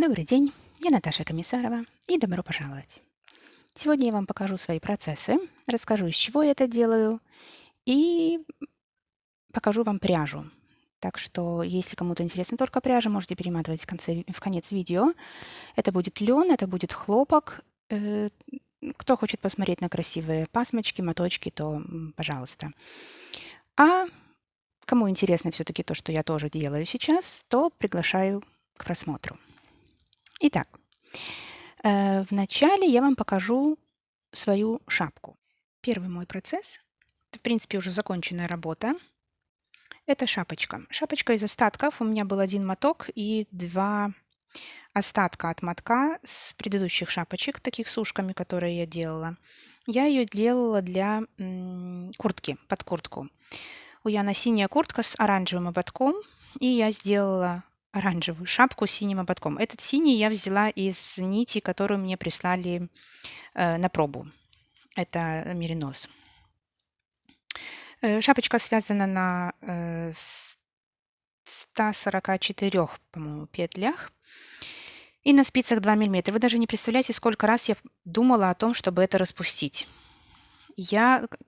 Добрый день, я Наташа Комиссарова и добро пожаловать. Сегодня я вам покажу свои процессы, расскажу, из чего я это делаю и покажу вам пряжу. Так что, если кому-то интересна только пряжа, можете перематывать в конец видео. Это будет лен, это будет хлопок. Кто хочет посмотреть на красивые пасмочки, моточки, то пожалуйста. А кому интересно все-таки то, что я тоже делаю сейчас, то приглашаю к просмотру. Итак, вначале я вам покажу свою шапку. Первый мой процесс, это, в принципе, уже законченная работа. Это шапочка. Шапочка из остатков. У меня был один моток и два остатка от мотка с предыдущих шапочек, таких с ушками, которые я делала. Я ее делала для куртки, под куртку. У Яна синяя куртка с оранжевым ободком, и я сделала оранжевую шапку с синим ободком. Этот синий я взяла из нити, которую мне прислали на пробу. Это меринос. Шапочка связана на 144, по-моему, петлях и на спицах 2 мм. Вы даже не представляете, сколько раз я думала о том, чтобы это распустить.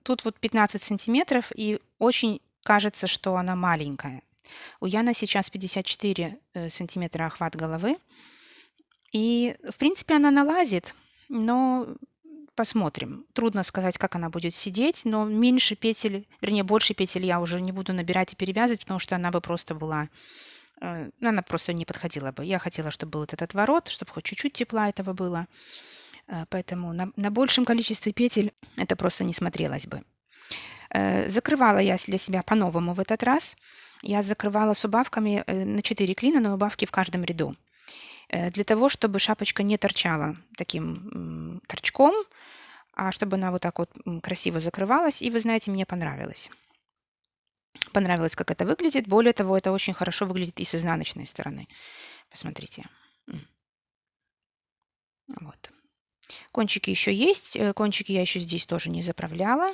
Тут вот 15 сантиметров, и очень кажется, что она маленькая. У Яна сейчас 54 сантиметра охват головы. И, в принципе, она налазит, но посмотрим. Трудно сказать, как она будет сидеть, но меньше петель, вернее, больше петель я уже не буду набирать и перевязывать, потому что она бы просто была... Она просто не подходила бы. Я хотела, чтобы был этот отворот, чтобы хоть чуть-чуть тепла этого было. Поэтому на большем количестве петель это просто не смотрелось бы. Закрывала я для себя по-новому в этот раз. Я закрывала с убавками на 4 клина, на убавки в каждом ряду. Для того, чтобы шапочка не торчала таким торчком, а чтобы она вот так вот красиво закрывалась. И вы знаете, мне понравилось. Понравилось, как это выглядит. Более того, это очень хорошо выглядит и с изнаночной стороны. Посмотрите. Вот. Кончики еще есть. Кончики я еще здесь тоже не заправляла.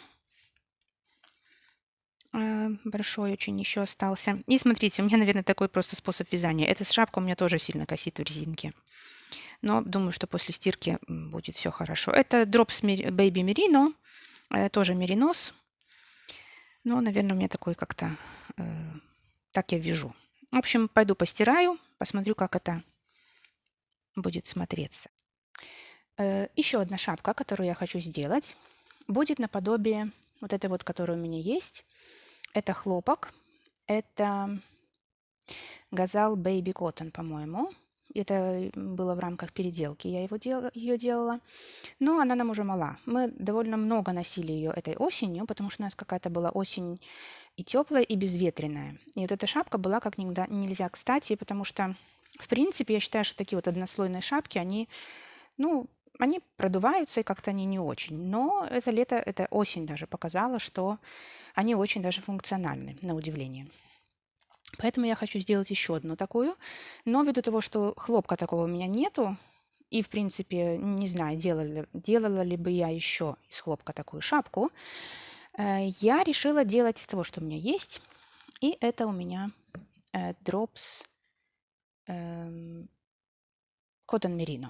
Большой очень еще остался. И смотрите, у меня, наверное, такой просто способ вязания. Эта шапка у меня тоже сильно косит в резинке. Но думаю, что после стирки будет все хорошо. Это Drops Baby Merino. Тоже меринос. Но, наверное, у меня такой как-то... так я вяжу. В общем, пойду постираю, посмотрю, как это будет смотреться. Еще одна шапка, которую я хочу сделать, будет наподобие вот этой вот, которая у меня есть. Это хлопок. Это Gazal Baby Cotton, по-моему. Это было в рамках переделки, я ее делала. Но она нам уже мала. Мы довольно много носили ее этой осенью, потому что у нас какая-то была осень и теплая, и безветренная. И вот эта шапка была как нельзя кстати, потому что, в принципе, я считаю, что такие вот однослойные шапки, они продуваются, и как-то они не очень. Но это лето, это осень даже показала, что они очень даже функциональны, на удивление. Поэтому я хочу сделать еще одну такую. Но ввиду того, что хлопка такого у меня нету, и, в принципе, не знаю, делала ли бы я еще из хлопка такую шапку, я решила делать из того, что у меня есть. И это у меня Drops Cotton Merino.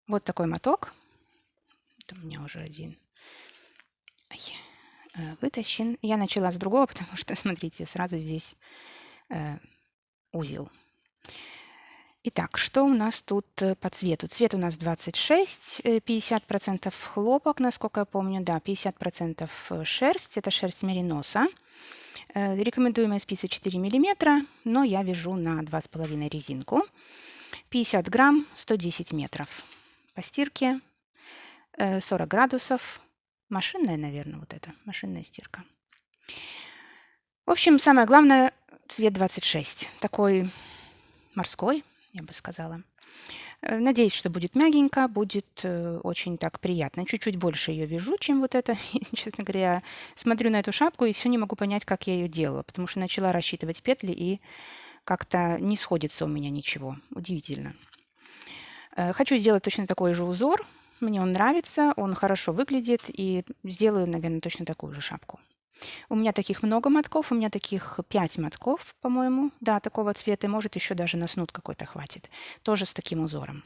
Вот такой моток. Это у меня уже один вытащен. Я начала с другого, потому что, смотрите, сразу здесь узел. Итак, что у нас тут по цвету? Цвет у нас 26, 50% хлопок, насколько я помню, да, 50% шерсть, это шерсть мериноса. Рекомендуемая спица 4 мм, но я вяжу на 2,5 резинку. 50 грамм, 110 метров. По стирке 40 градусов. Машинная, наверное, вот это, машинная стирка. В общем, самое главное, цвет 26. Такой морской, я бы сказала. Надеюсь, что будет мягенько, будет очень так приятно. Чуть-чуть больше ее вяжу, чем вот это. И, честно говоря, смотрю на эту шапку и все не могу понять, как я ее делала, потому что начала рассчитывать петли и как-то не сходится у меня ничего. Удивительно. Хочу сделать точно такой же узор. Мне он нравится, он хорошо выглядит, и сделаю, наверное, точно такую же шапку. У меня таких много мотков, у меня таких 5 мотков, по-моему, да, такого цвета, и может еще даже на снуд какой-то хватит, тоже с таким узором.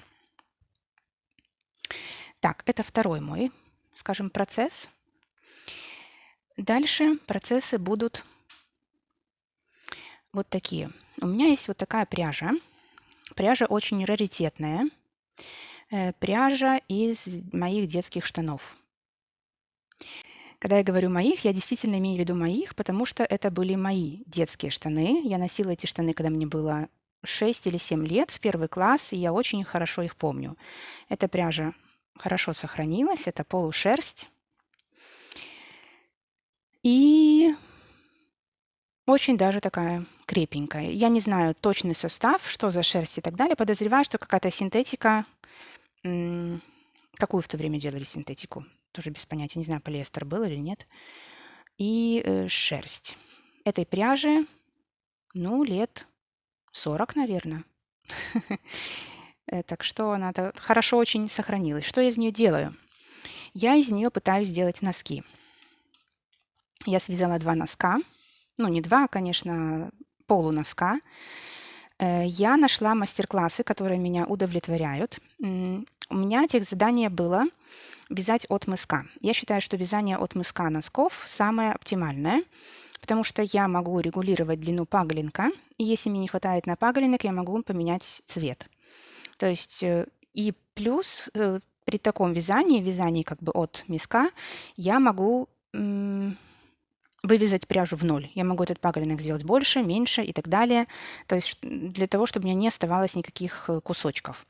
Так, это второй мой, скажем, процесс. Дальше процессы будут вот такие. У меня есть вот такая пряжа. Пряжа очень раритетная. Пряжа из моих детских штанов. Когда я говорю «моих», я действительно имею в виду «моих», потому что это были мои детские штаны. Я носила эти штаны, когда мне было 6 или 7 лет, в первый класс, и я очень хорошо их помню. Эта пряжа хорошо сохранилась, это полушерсть. И очень даже такая крепенькая. Я не знаю точный состав, что за шерсть и так далее. Подозреваю, что какая-то синтетика. Какую в то время делали синтетику? Тоже без понятия. Не знаю, полиэстер был или нет. И шерсть. Этой пряжи, ну, лет 40, наверное. Так что она хорошо очень сохранилась. Что я из нее делаю? Я из нее пытаюсь сделать носки. Я связала 2 носка. Ну, не 2, конечно, полуноска. Я нашла мастер-классы, которые меня удовлетворяют. У меня техзадание было вязать от мыска. Я считаю, что вязание от мыска носков самое оптимальное, потому что я могу регулировать длину паглинка, и если мне не хватает на паглинок, я могу поменять цвет. То есть и плюс при таком вязании как бы от миска, я могу вывязать пряжу в ноль. Я могу этот паглинок сделать больше, меньше и так далее. То есть для того, чтобы у меня не оставалось никаких кусочков.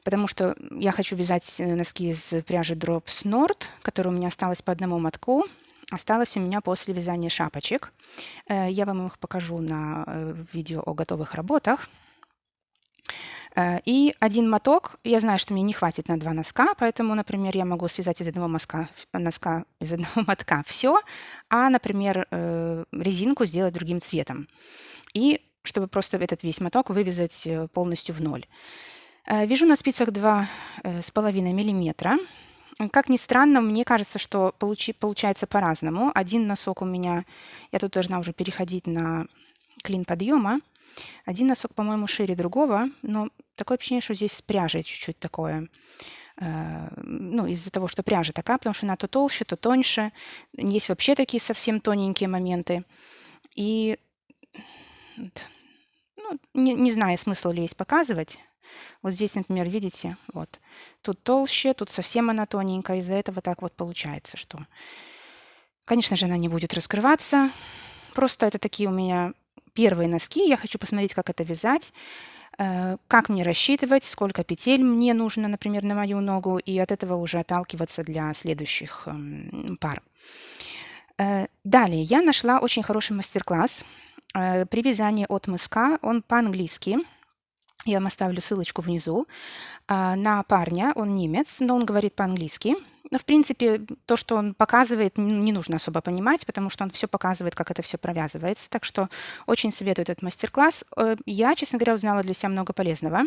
Потому что я хочу вязать носки из пряжи Drops Nord, которая у меня осталась по одному мотку. Осталось у меня после вязания шапочек. Я вам их покажу на видео о готовых работах. И один моток, я знаю, что мне не хватит на 2 носка, поэтому, например, я могу связать из одного носка из одного мотка все, а, например, резинку сделать другим цветом. И чтобы просто этот весь моток вывязать полностью в ноль. Вяжу на спицах 2,5 миллиметра. Как ни странно, мне кажется, что получается по-разному. Один носок у меня, я тут должна уже переходить на клин подъема. Один носок, по-моему, шире другого, но такое ощущение, что здесь с пряжей чуть-чуть такое. Ну, из-за того, что пряжа такая, потому что она то толще, то тоньше. Есть вообще такие совсем тоненькие моменты. И ну, не знаю, смысл ли есть показывать. Вот здесь, например, видите, вот тут толще, тут совсем она тоненькая, из-за этого так вот получается, что, конечно же, она не будет раскрываться. Просто это такие у меня первые носки. Я хочу посмотреть, как это вязать, как мне рассчитывать, сколько петель мне нужно, например, на мою ногу, и от этого уже отталкиваться для следующих пар. Далее я нашла очень хороший мастер-класс при вязании от мыска. Он по-английски. Я вам оставлю ссылочку внизу. На парня, он немец, но он говорит по-английски. Но, в принципе, то, что он показывает, не нужно особо понимать, потому что он все показывает, как это все провязывается. Так что очень советую этот мастер-класс. Я, честно говоря, узнала для себя много полезного.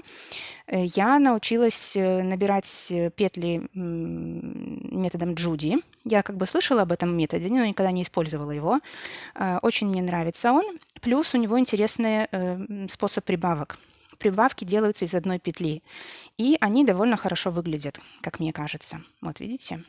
Я научилась набирать петли методом Джуди. Я как бы слышала об этом методе, но никогда не использовала его. Очень мне нравится он. Плюс у него интересный способ прибавок. Прибавки делаются из одной петли, и они довольно хорошо выглядят, как мне кажется. Вот видите?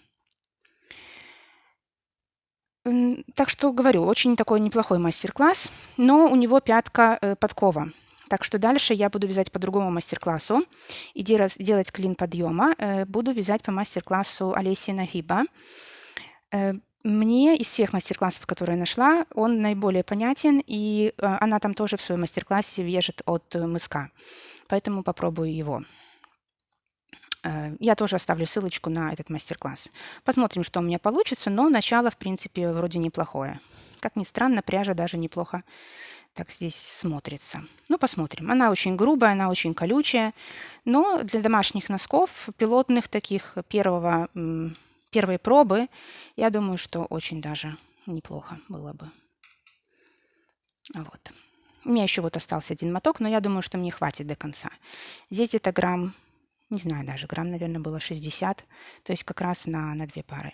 Так что говорю, очень такой неплохой мастер-класс, но у него пятка подкова. Так что дальше я буду вязать по другому мастер-классу и делать клин подъема. Буду вязать по мастер-классу Олеси Нагиба. Мне из всех мастер-классов, которые я нашла, он наиболее понятен, и она там тоже в своем мастер-классе вяжет от мыска. Поэтому попробую его. Я тоже оставлю ссылочку на этот мастер-класс. Посмотрим, что у меня получится, но начало, в принципе, вроде неплохое. Как ни странно, пряжа даже неплохо так здесь смотрится. Ну, посмотрим. Она очень грубая, она очень колючая, но для домашних носков, пилотных таких, первой пробы, я думаю, что очень даже неплохо было бы. Вот. У меня еще вот остался один моток, но я думаю, что мне хватит до конца. Здесь где-то грамм, не знаю даже, грамм, наверное, было 60, то есть как раз на 2 пары.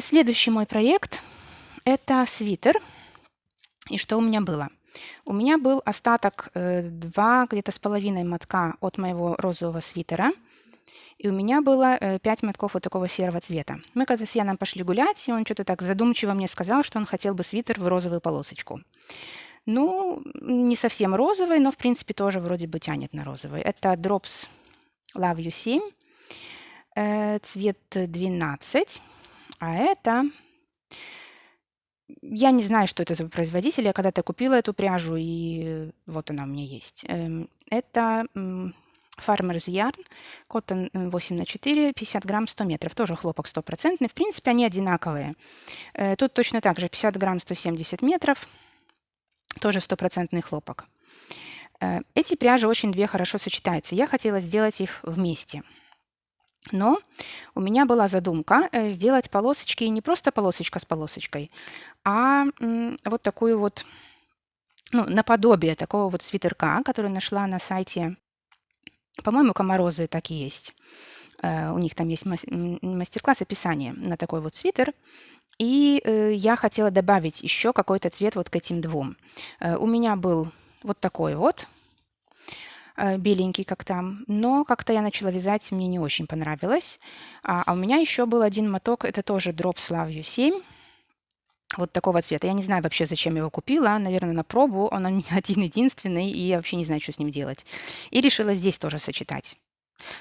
Следующий мой проект – это свитер. И что у меня было? У меня был остаток 2 где-то с половиной мотка от моего розового свитера. И у меня было 5 мотков вот такого серого цвета. Мы когда с Яном пошли гулять, и он что-то так задумчиво мне сказал, что он хотел бы свитер в розовую полосочку. Ну, не совсем розовый, но в принципе тоже вроде бы тянет на розовый. Это Drops Love You 7, цвет 12. А это... Я не знаю, что это за производитель. Я когда-то купила эту пряжу, и вот она у меня есть. Это Farmer's Yarn, Cotton 8х4, 50 грамм, 100 метров. Тоже хлопок стопроцентный. В принципе, они одинаковые. Тут точно так же 50 грамм, 170 метров. Тоже стопроцентный хлопок. Эти пряжи очень две хорошо сочетаются. Я хотела сделать их вместе. Но у меня была задумка сделать полосочки, не просто полосочка с полосочкой, а вот такую вот, ну, наподобие такого вот свитерка, который нашла на сайте, по-моему, Коморозы так и есть. У них там есть мастер-класс, описание на такой вот свитер. И я хотела добавить еще какой-то цвет вот к этим двум. У меня был вот такой вот, беленький, как там. Но как-то я начала вязать, мне не очень понравилось. А у меня еще был один моток, это тоже Drops Love You 7. Вот такого цвета. Я не знаю вообще, зачем его купила. Наверное, на пробу. Он у меня один-единственный, и я вообще не знаю, что с ним делать. И решила здесь тоже сочетать.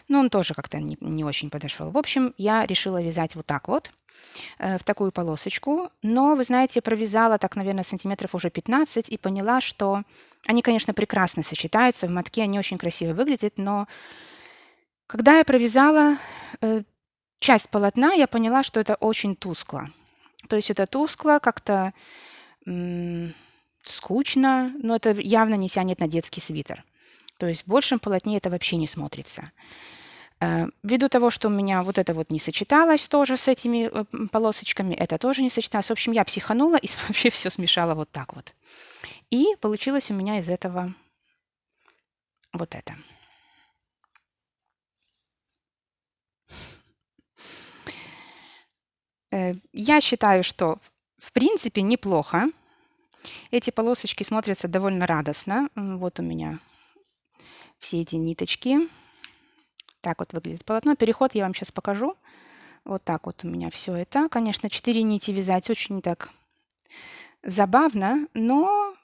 Но он тоже как-то не очень подошел. В общем, я решила вязать вот так вот, в такую полосочку. Но, вы знаете, провязала так, наверное, сантиметров уже 15 и поняла, что они, конечно, прекрасно сочетаются. В мотке они очень красиво выглядят, но когда я провязала часть полотна, я поняла, что это очень тускло. То есть это тускло, как-то скучно, но это явно не тянет на детский свитер. То есть в большем полотне это вообще не смотрится. Ввиду того, что у меня вот это вот не сочеталось тоже с этими полосочками, это тоже не сочеталось. В общем, я психанула и вообще все смешала вот так вот. И получилось у меня из этого вот это. Я считаю, что в принципе неплохо. Эти полосочки смотрятся довольно радостно. Вот у меня все эти ниточки. Так вот выглядит полотно. Переход я вам сейчас покажу. Вот так вот у меня все это. Конечно, 4 нити вязать очень так забавно, но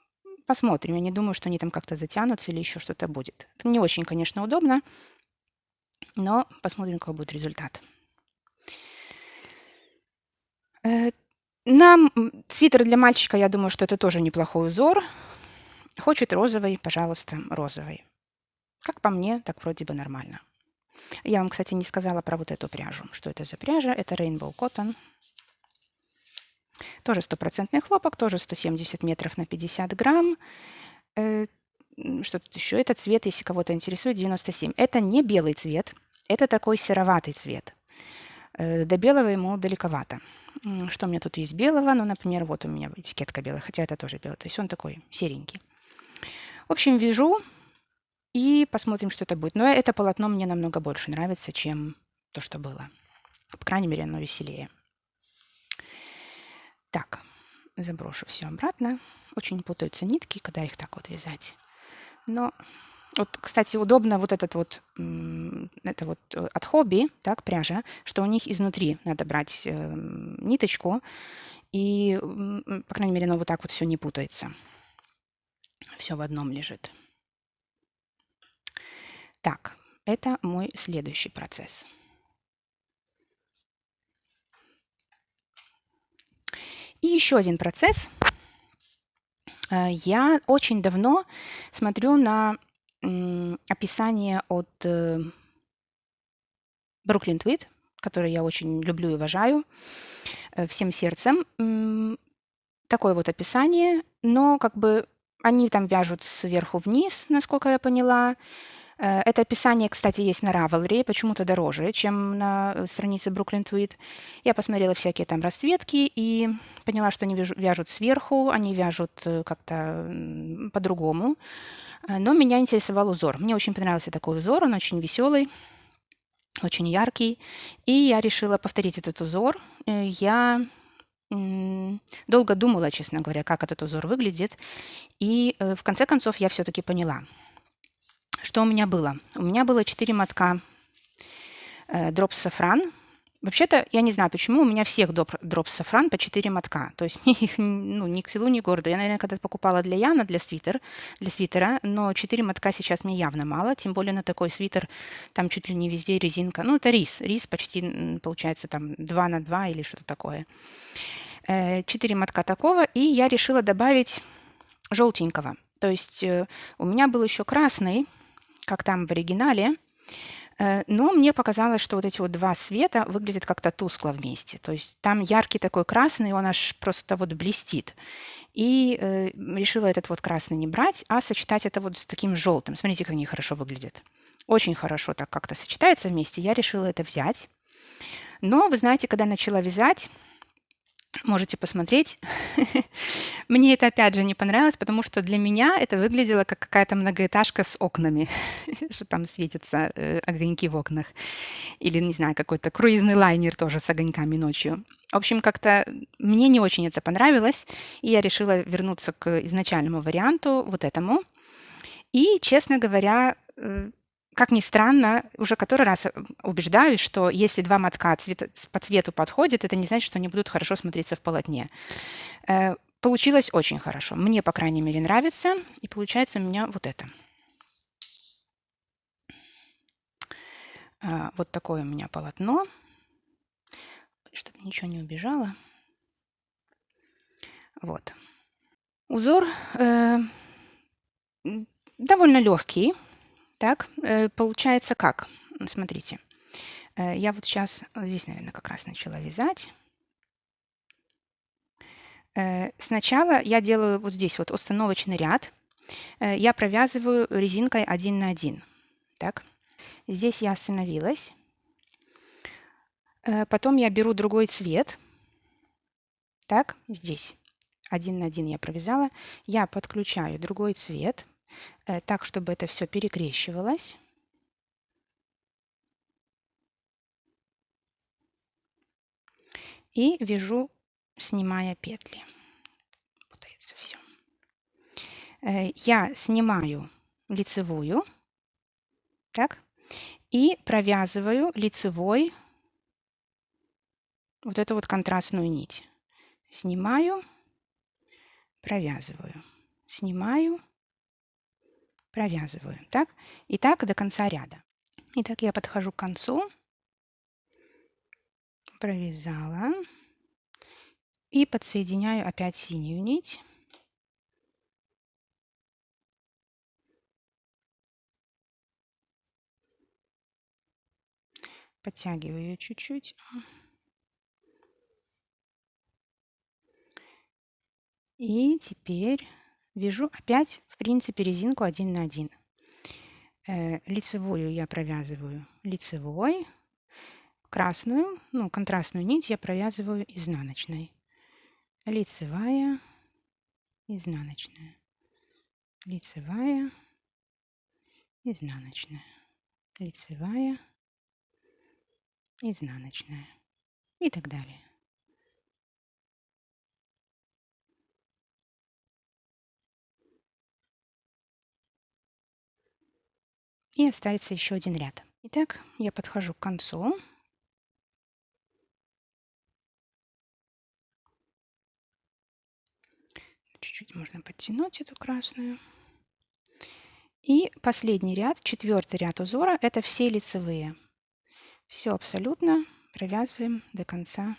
посмотрим. Я не думаю, что они там как-то затянутся или еще что-то будет. Это не очень, конечно, удобно, но посмотрим, какой будет результат. Свитер для мальчика, я думаю, что это тоже неплохой узор. Хочет розовый, пожалуйста, розовый. Как по мне, так вроде бы нормально. Я вам, кстати, не сказала про вот эту пряжу. Что это за пряжа? Это Rainbow Cotton. Тоже стопроцентный хлопок, тоже 170 метров на 50 грамм. Что тут еще? Этот цвет, если кого-то интересует, 97. Это не белый цвет, это такой сероватый цвет. До белого ему далековато. Что у меня тут есть белого? Ну, например, вот у меня этикетка белая, хотя это тоже белый. То есть он такой серенький. В общем, вяжу и посмотрим, что это будет. Но это полотно мне намного больше нравится, чем то, что было. По крайней мере, оно веселее. Так, заброшу все обратно. Очень путаются нитки, когда их так вот вязать. Но вот, кстати, удобно вот этот вот, это вот от Хобби, так, пряжа, что у них изнутри надо брать ниточку, и, по крайней мере, оно вот так вот все не путается. Все в одном лежит. Так, это мой следующий процесс. И еще один процесс. Я очень давно смотрю на описание от Brooklyn Tweed, который я очень люблю и уважаю всем сердцем. Такое вот описание, но как бы они там вяжут сверху вниз, насколько я поняла. Это описание, кстати, есть на Ravelry, почему-то дороже, чем на странице Brooklyn Tweed. Я посмотрела всякие там расцветки и поняла, что они вяжут сверху, они вяжут как-то по-другому. Но меня интересовал узор. Мне очень понравился такой узор, он очень веселый. очень яркий. И я решила повторить этот узор. Я долго думала, честно говоря, как этот узор выглядит. И в конце концов я все-таки поняла, что у меня было. У меня было 4 мотка дроп сафран. Вообще-то, я не знаю, почему у меня всех дроп сафран по 4 мотка. То есть мне их ни к селу, ни к городу. Я, наверное, когда-то покупала для Яна, для свитера, но 4 мотка сейчас мне явно мало. Тем более на такой свитер там чуть ли не везде резинка. Ну, это рис. Рис почти, получается, там 2 на 2 или что-то такое. 4 мотка такого. И я решила добавить желтенького. То есть у меня был еще красный, как там в оригинале. Но мне показалось, что вот эти вот два цвета выглядят как-то тускло вместе. То есть там яркий такой красный, он аж просто вот блестит. И решила этот вот красный не брать, а сочетать это вот с таким желтым. Смотрите, как они хорошо выглядят. Очень хорошо так как-то сочетается вместе. Я решила это взять. Но, вы знаете, когда начала вязать, можете посмотреть. Мне это опять же не понравилось, потому что для меня это выглядело как какая-то многоэтажка с окнами, что там светятся огоньки в окнах. Или, не знаю, какой-то круизный лайнер тоже с огоньками ночью. В общем, как-то мне не очень это понравилось, и я решила вернуться к изначальному варианту, вот этому. И, честно говоря, как ни странно, уже который раз убеждаюсь, что если два мотка по цвету подходят, это не значит, что они будут хорошо смотреться в полотне. Получилось очень хорошо. Мне, по крайней мере, нравится. И получается у меня вот это. Вот такое у меня полотно. Чтобы ничего не убежало. Вот. Узор довольно легкий. Так, получается как? Смотрите. Я вот сейчас здесь, наверное, как раз начала вязать. Сначала я делаю вот здесь вот установочный ряд. Я провязываю резинкой 1 на 1. Так, здесь я остановилась. Потом я беру другой цвет. Так, здесь 1 на 1 я провязала. Я подключаю другой цвет, так, чтобы это все перекрещивалось. И вяжу, снимая петли. Путается все. Я снимаю лицевую, так, и провязываю лицевой вот эту вот контрастную нить. Снимаю, провязываю, снимаю, провязываю. Так, и так до конца ряда. Итак, я подхожу к концу, провязала и подсоединяю опять синюю нить. Подтягиваю ее чуть-чуть. И теперь вяжу опять, в принципе, резинку 1 на 1. Лицевую я провязываю лицевой, красную, ну, контрастную нить я провязываю изнаночной. Лицевая, изнаночная, лицевая, изнаночная, лицевая, изнаночная и так далее. И остается еще один ряд. Итак, я подхожу к концу. Чуть-чуть можно подтянуть эту красную. И последний ряд, 4-й ряд узора, это все лицевые. Все абсолютно провязываем до конца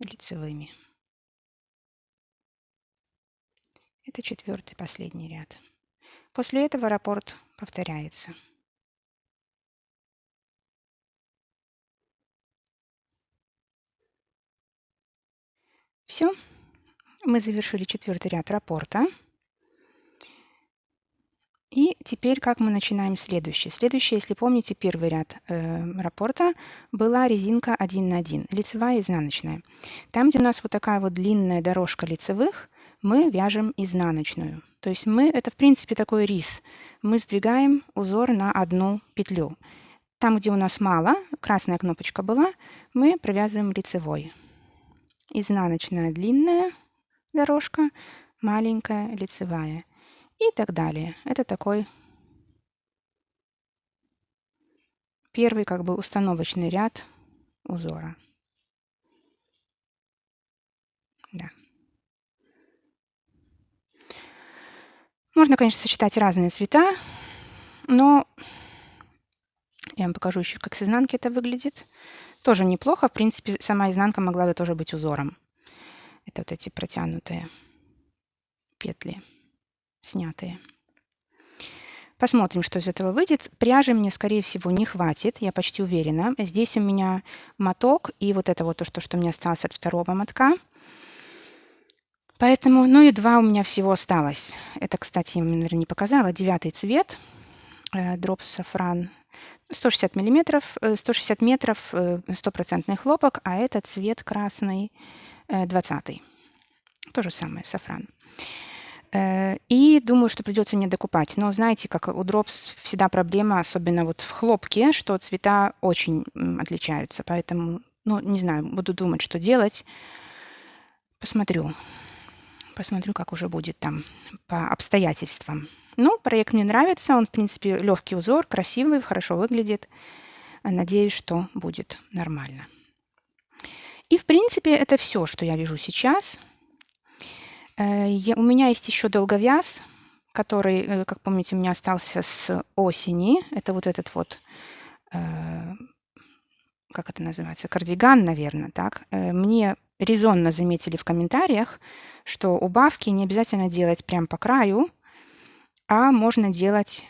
лицевыми. Это 4-й последний ряд. После этого раппорт повторяется. Все. Мы завершили 4-й ряд раппорта. И теперь как мы начинаем следующий? Следующий, если помните, первый ряд раппорта была резинка 1 на 1, лицевая и изнаночная. Там, где у нас вот такая вот длинная дорожка лицевых, мы вяжем изнаночную. То есть это в принципе такой рис. Мы сдвигаем узор на одну петлю. там, где у нас мало, красная кнопочка была, мы провязываем лицевой. Изнаночная длинная дорожка, маленькая лицевая и так далее. Это такой первый как бы установочный ряд узора. Да. Можно, конечно, сочетать разные цвета, но я вам покажу еще, как с изнанки это выглядит. Тоже неплохо. В принципе, сама изнанка могла бы тоже быть узором. Это вот эти протянутые петли, снятые. Посмотрим, что из этого выйдет. Пряжи мне, скорее всего, не хватит, я почти уверена. Здесь у меня моток и вот это вот то, что у меня осталось от второго мотка. Поэтому, ну и 2 у меня всего осталось. Это, кстати, я, наверное, не показала. 9-й цвет. Drops Safran. 160 миллиметров, 160 метров, 100% хлопок, а это цвет красный, 20-й. То же самое, сафран. И думаю, что придется мне докупать. Но знаете, как у Drops всегда проблема, особенно вот в хлопке, что цвета очень отличаются. Поэтому, ну, не знаю, буду думать, что делать. Посмотрю, как уже будет там по обстоятельствам. Ну, проект мне нравится. Он, в принципе, легкий узор, красивый, хорошо выглядит. Надеюсь, что будет нормально. И, в принципе, это все, что я вяжу сейчас. У меня есть еще долговяз, который, как помните, у меня остался с осени. Это вот этот вот, как это называется, кардиган, наверное, так. Мне резонно заметили в комментариях, что убавки не обязательно делать прямо по краю, а можно делать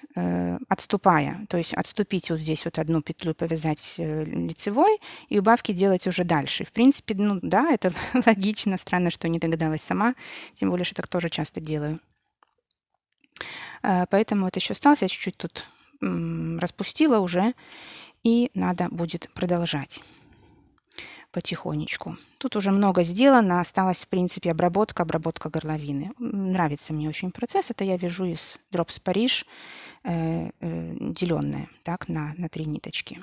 отступая. То есть отступить вот здесь вот одну петлю, повязать лицевой, и убавки делать уже дальше. В принципе, ну да, это логично. Странно, что не догадалась сама. Тем более, что так тоже часто делаю. Поэтому это еще осталось. Я чуть-чуть тут распустила уже. И надо будет продолжать потихонечку. Тут уже много сделано, осталась, в принципе, обработка горловины. Нравится мне очень процесс. Это я вяжу из Drops Paris, деленная, так, на 3 ниточки.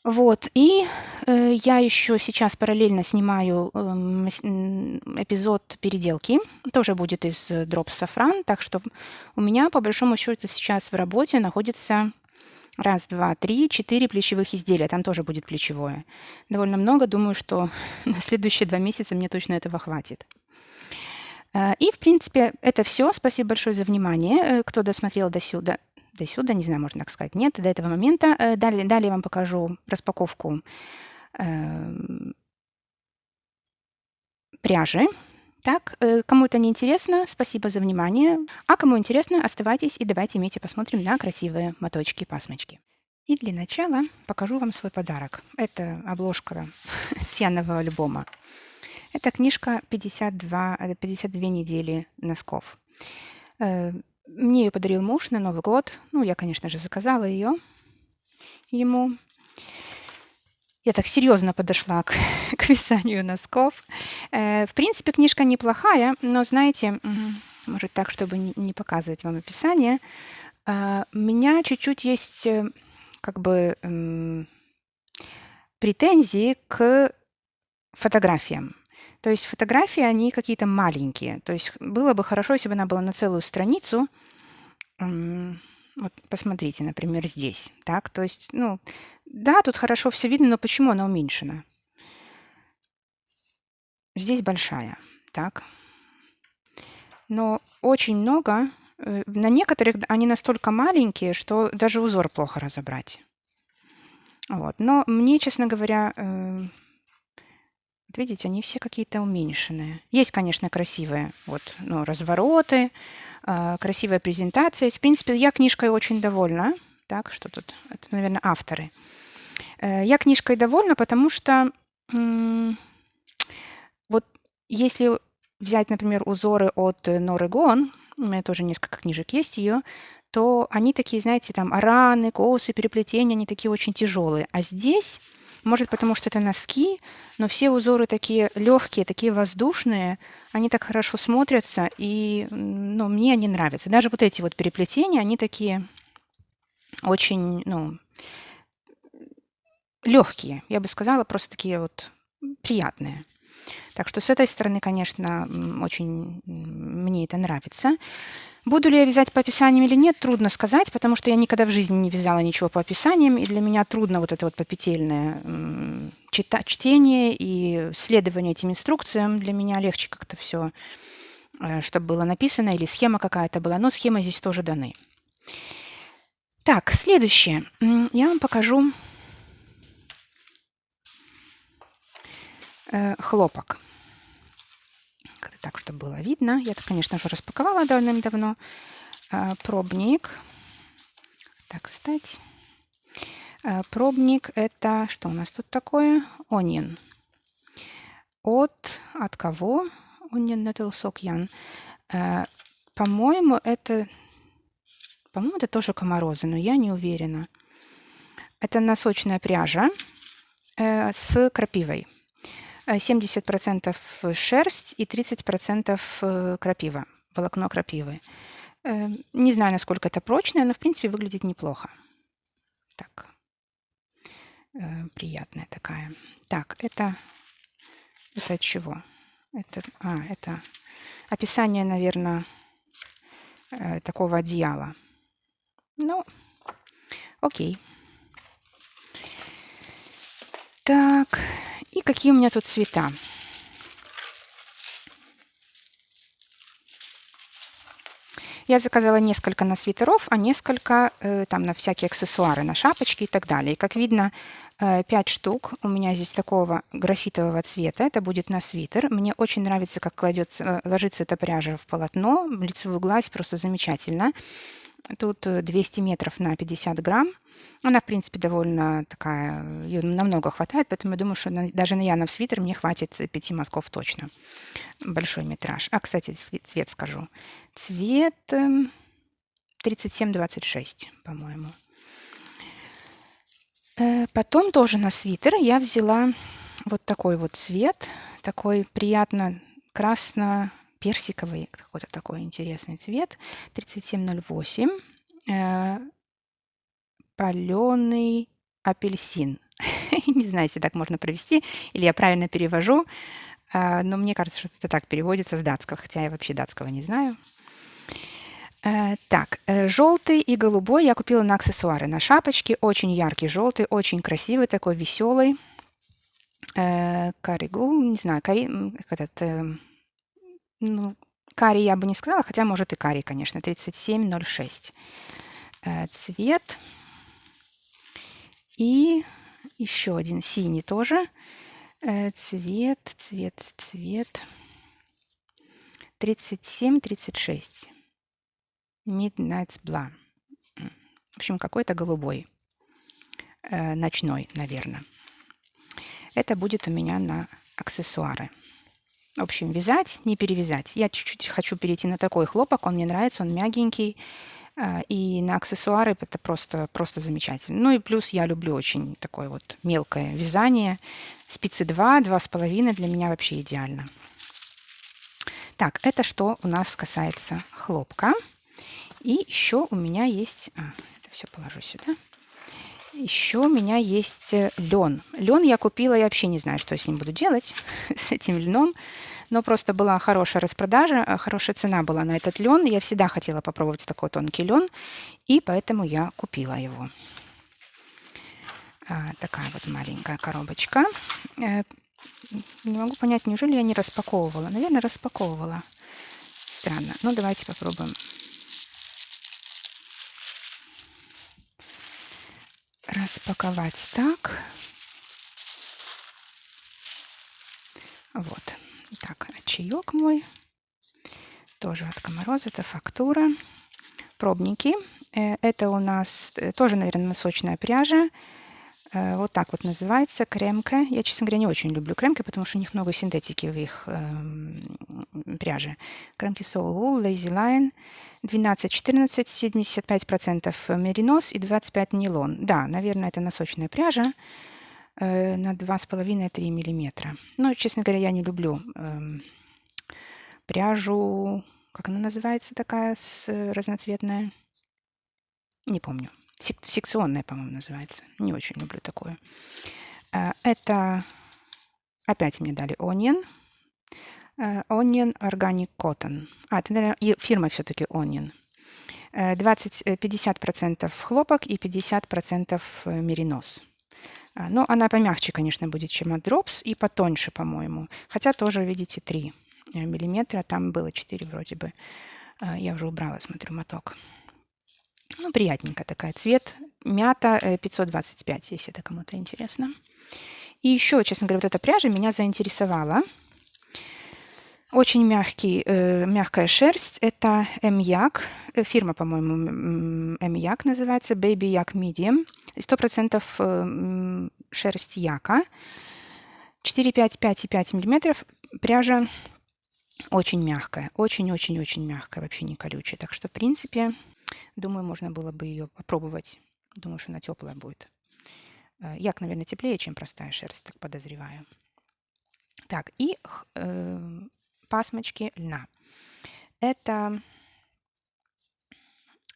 Вот, и я еще сейчас параллельно снимаю эпизод переделки. Тоже будет из Drops Safran, так что у меня, по большому счету, сейчас в работе находится 1, 2, 3, 4 плечевых изделия. Там тоже будет плечевое. Довольно много. Думаю, что на следующие 2 месяца мне точно этого хватит. И, в принципе, это все. Спасибо большое за внимание. Кто досмотрел до сюда, не знаю, можно так сказать, нет, до этого момента. Далее я вам покажу распаковку пряжи. Так, кому это не интересно, спасибо за внимание. А кому интересно, оставайтесь и давайте вместе посмотрим на красивые моточки-пасмочки. И для начала покажу вам свой подарок. Это обложка сьянового альбома. Это книжка 52 недели носков. Мне ее подарил муж на Новый год. Ну, я, конечно же, заказала ее ему. Я так серьезно подошла к вязанию носков. В принципе, книжка неплохая, но, знаете, может так, чтобы не показывать вам описание, у меня чуть-чуть есть как бы претензии к фотографиям. То есть фотографии, они какие-то маленькие. То есть было бы хорошо, если бы она была на целую страницу. Вот посмотрите, например, здесь. Так, то есть, ну, да, тут хорошо все видно, но почему она уменьшена? Здесь большая, так. Но очень много. На некоторых они настолько маленькие, что даже узор плохо разобрать. Вот. Но мне, честно говоря, вот видите, они все какие-то уменьшенные. Есть, конечно, красивые вот, ну, развороты, красивая презентация. В принципе, я книжкой очень довольна. Так, что тут? Это, наверное, авторы. Я книжкой довольна, потому что вот если взять, например, узоры от Норы Гон, у меня тоже несколько книжек есть ее, то они такие, знаете, там раны, косы, переплетения, они такие очень тяжелые. А здесь, может, потому что это носки, но все узоры такие легкие, такие воздушные, они так хорошо смотрятся, и ну, мне они нравятся. Даже вот эти вот переплетения, они такие очень, ну, легкие, я бы сказала, просто такие вот приятные. Так что с этой стороны, конечно, очень мне это нравится. Буду ли я вязать по описаниям или нет, трудно сказать, потому что я никогда в жизни не вязала ничего по описаниям, и для меня трудно вот это вот попетельное чтение и следование этим инструкциям. Для меня легче как-то все, чтобы было написано, или схема какая-то была, но схемы здесь тоже даны. Так, следующее. Я вам покажу хлопок. Так, чтобы было видно. Я это, конечно же, распаковала давным-давно. Пробник. Так, кстати. Пробник – это что у нас тут такое? Onion. От кого? Onion Nettle Sock Yarn. По-моему, это тоже комарозы, но я не уверена. Это носочная пряжа с крапивой. 70% шерсть и 30% крапива, волокно крапивы. Не знаю, насколько это прочное, но, в принципе, выглядит неплохо. Так, приятная такая. Так, это от чего? Это описание, наверное, такого одеяла. Ну, окей. Так, и какие у меня тут цвета? Я заказала несколько на свитеров, а несколько там на всякие аксессуары, на шапочки и так далее. И, как видно, 5 штук у меня здесь такого графитового цвета. Это будет на свитер. Мне очень нравится, как ложится эта пряжа в полотно. Лицевую гладь просто замечательно. Тут 200 метров на 50 грамм. Она, в принципе, довольно такая, ее намного хватает, поэтому я думаю, что даже на Янов свитер мне хватит 5 мазков точно. Большой метраж. Кстати, цвет скажу. Цвет 3726, по-моему. Потом тоже на свитер я взяла вот такой вот цвет, такой приятно красно-персиковый, какой-то такой интересный цвет, 3708, паленый апельсин. Не знаю, если так можно провести, или я правильно перевожу, но мне кажется, что это так переводится с датского, хотя я вообще датского не знаю. Так, желтый и голубой я купила на аксессуары, на шапочки. Очень яркий желтый, очень красивый, такой веселый. Каригул, не знаю, ну, карий я бы не сказала, хотя может и карий, конечно, 3706 цвет. И еще один синий тоже. Цвет 3736. Midnight Blue. В общем, какой-то голубой. Ночной, наверное. Это будет у меня на аксессуары. В общем, вязать, не перевязать. Я чуть-чуть хочу перейти на такой хлопок. Он мне нравится, он мягенький. И на аксессуары это просто замечательно. Ну и плюс я люблю очень такое вот мелкое вязание. Спицы 2,5 для меня вообще идеально. Так, это что у нас касается хлопка. И еще у меня есть... это все положу сюда. Еще у меня есть лен. Лен я купила, я вообще не знаю, что я с ним буду делать, с этим льном. Но просто была хорошая распродажа, хорошая цена была на этот лен. Я всегда хотела попробовать такой тонкий лен, и поэтому я купила его. Такая вот маленькая коробочка. Не могу понять, неужели я не распаковывала? Наверное, распаковывала. Странно. Ну, давайте попробуем. Распаковать так. Вот. Так, чаек мой. Тоже от Комароза. Это фактура. Пробники. Это у нас тоже, наверное, носочная пряжа. Вот так вот называется. Кремка. Я, честно говоря, не очень люблю кремки, потому что у них много синтетики в их пряже. Кремки Soul Wool, Lazy Lion. 12-14, 75% меринос и 25 нейлон. Да, наверное, это носочная пряжа на 2,5-3 миллиметра. Но, честно говоря, я не люблю пряжу, как она называется такая, разноцветная? Не помню. Секционная, по-моему, называется. Не очень люблю такое. Это опять мне дали Onion. Onion Organic Cotton. Это, наверное, фирма все-таки Onion. 50% хлопок и 50% меринос. Но она помягче, конечно, будет, чем от Drops, и потоньше, по-моему. Хотя тоже, видите, 3 миллиметра. Там было 4 вроде бы. Я уже убрала, смотрю, моток. Ну, приятненькая такая. Цвет мята 525, если это кому-то интересно. И еще, честно говоря, вот эта пряжа меня заинтересовала. Очень мягкая шерсть. Это M-Yak. Фирма, по-моему, M-Yak называется. Baby Yak Medium. 100% шерсть яка. 4,5, 5,5 миллиметров. Пряжа очень мягкая. Очень-очень-очень мягкая. Вообще не колючая. Так что, в принципе, думаю, можно было бы ее попробовать. Думаю, что она теплая будет. Як, наверное, теплее, чем простая шерсть, так подозреваю. Так, и пасмочки льна. Это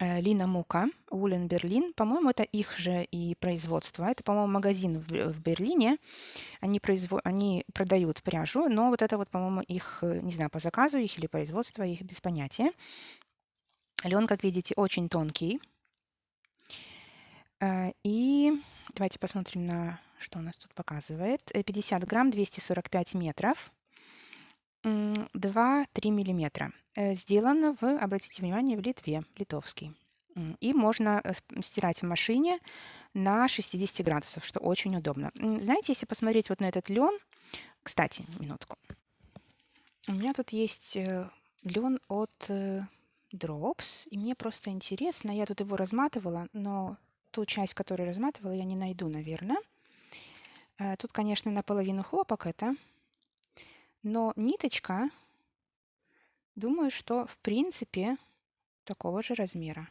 Лина Мука, Woolen Berlin. По-моему, это их же и производство. Это, по-моему, магазин в Берлине. Они продают пряжу, но вот это вот, по-моему, их, не знаю, по заказу их или производство их, без понятия. Лен, как видите, очень тонкий. И давайте посмотрим на что у нас тут показывает. 50 грамм, 245 метров. 2-3 миллиметра. Сделано обратите внимание, в Литве, литовский. И можно стирать в машине на 60 градусов, что очень удобно. Знаете, если посмотреть вот на этот лен, кстати, минутку. У меня тут есть лен от Drops, и мне просто интересно, я тут его разматывала, но ту часть, которую разматывала, я не найду, наверное. Тут, конечно, наполовину хлопок это, но ниточка, думаю, что в принципе такого же размера.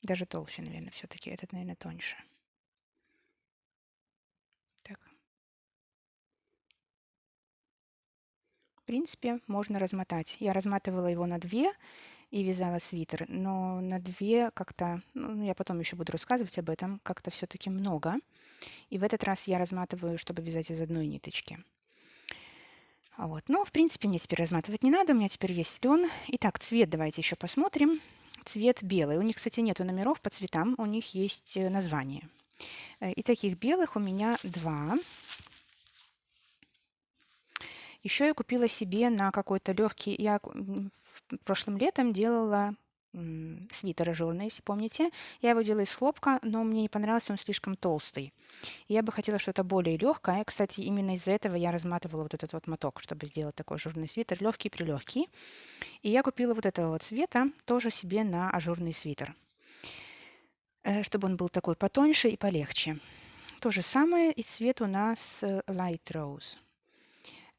Даже толще, наверное, все-таки. Этот, наверное, тоньше. Так. В принципе, можно размотать. Я разматывала его на 2 и вязала свитер, но на 2 как-то, ну, я потом еще буду рассказывать об этом, как-то все-таки много. И в этот раз я разматываю, чтобы вязать из одной ниточки. Вот. Но, в принципе, мне теперь разматывать не надо, у меня теперь есть лен. Итак, цвет давайте еще посмотрим. Цвет белый. У них, кстати, нету номеров по цветам, у них есть название. И таких белых у меня 2. Еще я купила себе на какой-то легкий... Я прошлым летом делала свитер ажурный, если помните. Я его делала из хлопка, но мне не понравился, он слишком толстый. И я бы хотела что-то более легкое. Кстати, именно из-за этого я разматывала вот этот вот моток, чтобы сделать такой ажурный свитер, легкий-прилегкий. И я купила вот этого вот цвета тоже себе на ажурный свитер, чтобы он был такой потоньше и полегче. То же самое, и цвет у нас Light Rose.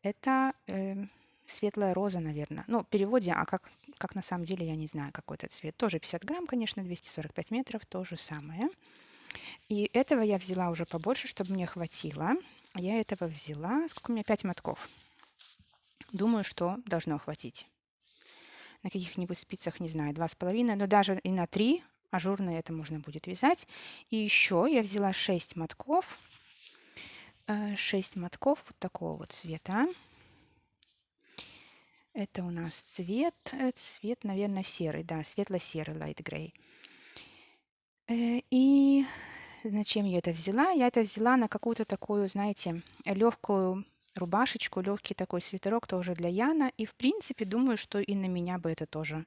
Это светлая роза, наверное. Ну, в переводе, а как на самом деле, я не знаю, какой это цвет. Тоже 50 грамм, конечно, 245 метров, то же самое. И этого я взяла уже побольше, чтобы мне хватило. Я этого взяла, сколько у меня, 5 мотков. Думаю, что должно хватить. На каких-нибудь спицах, не знаю, 2,5, но даже и на 3 ажурные это можно будет вязать. И еще я взяла 6 мотков. 6 мотков вот такого вот цвета. Это у нас цвет, наверное, серый, да, светло-серый, light gray. И зачем я это взяла? Я это взяла на какую-то такую, знаете, легкую рубашечку, легкий такой свитерок тоже для Яна. И, в принципе, думаю, что и на меня бы это тоже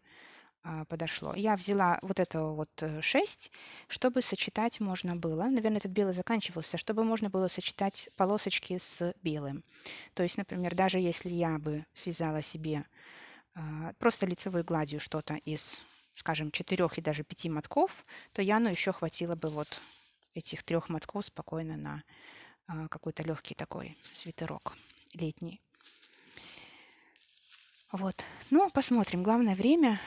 подошло. Я взяла вот этого вот 6, чтобы сочетать можно было. Наверное, этот белый заканчивался, чтобы можно было сочетать полосочки с белым. То есть, например, даже если я бы связала себе просто лицевой гладью что-то из, скажем, 4 и даже 5 мотков, то Яну еще хватило бы вот этих 3 мотков спокойно на какой-то легкий такой свитерок летний. Вот. Ну, посмотрим. Главное время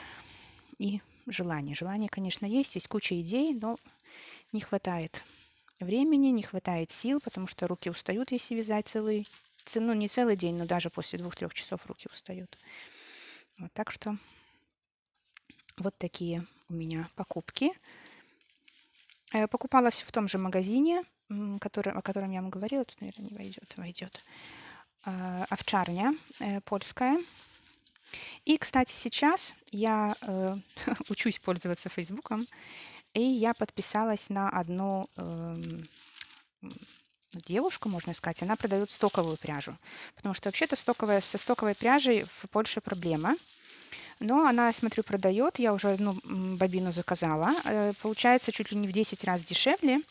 и желание. Желание, конечно, есть куча идей, но не хватает времени, не хватает сил, потому что руки устают, если вязать ну, не целый день, но даже после 2-3 часов руки устают. Вот, так что Вот такие у меня покупки. Покупала все в том же магазине, о котором я вам говорила. Тут, наверное, не войдет. Овчарня польская. И, кстати, сейчас я учусь пользоваться Фейсбуком, и я подписалась на одну девушку, можно сказать. Она продает стоковую пряжу, потому что вообще-то со стоковой пряжей в Польше проблема. Но она, смотрю, продает. Я уже одну бобину заказала. Получается чуть ли не в 10 раз дешевле.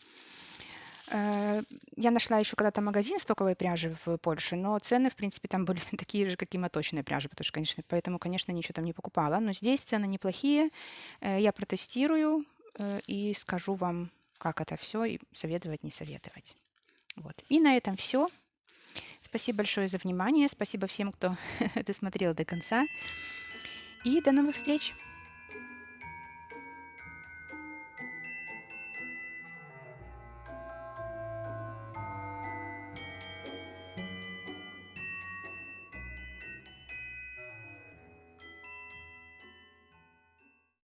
Я нашла еще когда-то магазин стоковой пряжи в Польше, но цены, в принципе, там были такие же, как и моточной пряжи, потому что, поэтому, конечно, ничего там не покупала. Но здесь цены неплохие. Я протестирую и скажу вам, как это все, и советовать, не советовать. Вот. И на этом все. Спасибо большое за внимание. Спасибо всем, кто досмотрел до конца. И до новых встреч!